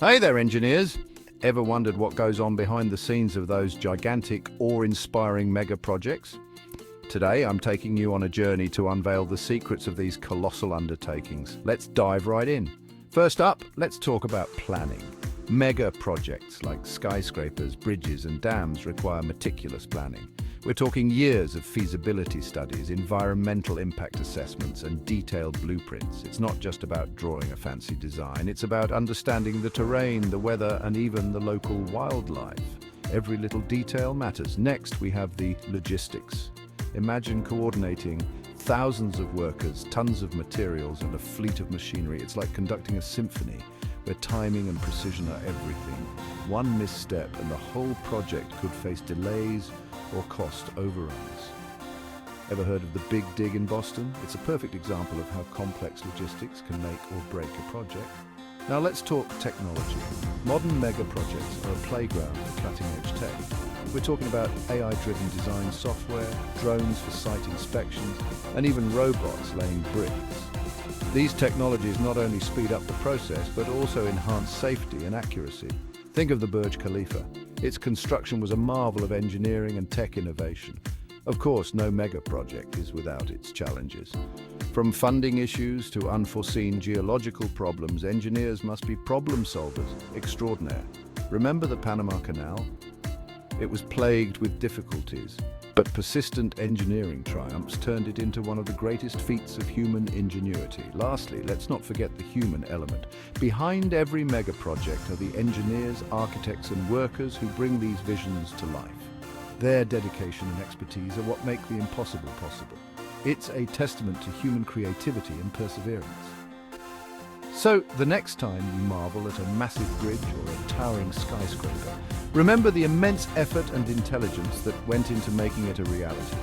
Hey there, engineers! Ever wondered what goes on behind the scenes of those gigantic, awe-inspiring mega projects? Today, I'm taking you on a journey to unveil the secrets of these colossal undertakings. Let's dive right in. First up, let's talk about planning. Mega projects like skyscrapers, bridges, and dams require meticulous planning. We're talking years of feasibility studies, environmental impact assessments, and detailed blueprints. It's not just about drawing a fancy design, it's about understanding the terrain, the weather, and even the local wildlife. Every little detail matters. Next, we have the logistics. Imagine coordinating thousands of workers, tons of materials, and a fleet of machinery. It's like conducting a symphony, where timing and precision are everything. One misstep and the whole project could face delays or cost overruns. Ever heard of the Big Dig in Boston? It's a perfect example of how complex logistics can make or break a project. Now let's talk technology. Modern mega projects are a playground for cutting-edge tech. We're talking about AI-driven design software, drones for site inspections, and even robots laying bricks. These technologies not only speed up the process, but also enhance safety and accuracy. Think of the Burj Khalifa. Its construction was a marvel of engineering and tech innovation. Of course, no mega project is without its challenges. From funding issues to unforeseen geological problems, engineers must be problem solvers extraordinaire. Remember the Panama Canal? It was plagued with difficulties, but persistent engineering triumphs turned it into one of the greatest feats of human ingenuity. Lastly, let's not forget the human element. Behind every mega project are the engineers, architects, and workers who bring these visions to life. Their dedication and expertise are what make the impossible possible. It's a testament to human creativity and perseverance. So, the next time you marvel at a massive bridge or a towering skyscraper, remember the immense effort and intelligence that went into making it a reality.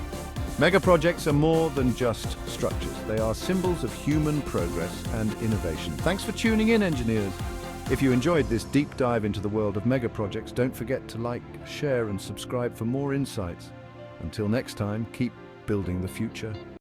Mega projects are more than just structures. They are symbols of human progress and innovation. Thanks for tuning in, engineers. If you enjoyed this deep dive into the world of mega projects, don't forget to like, share, and subscribe for more insights. Until next time, keep building the future.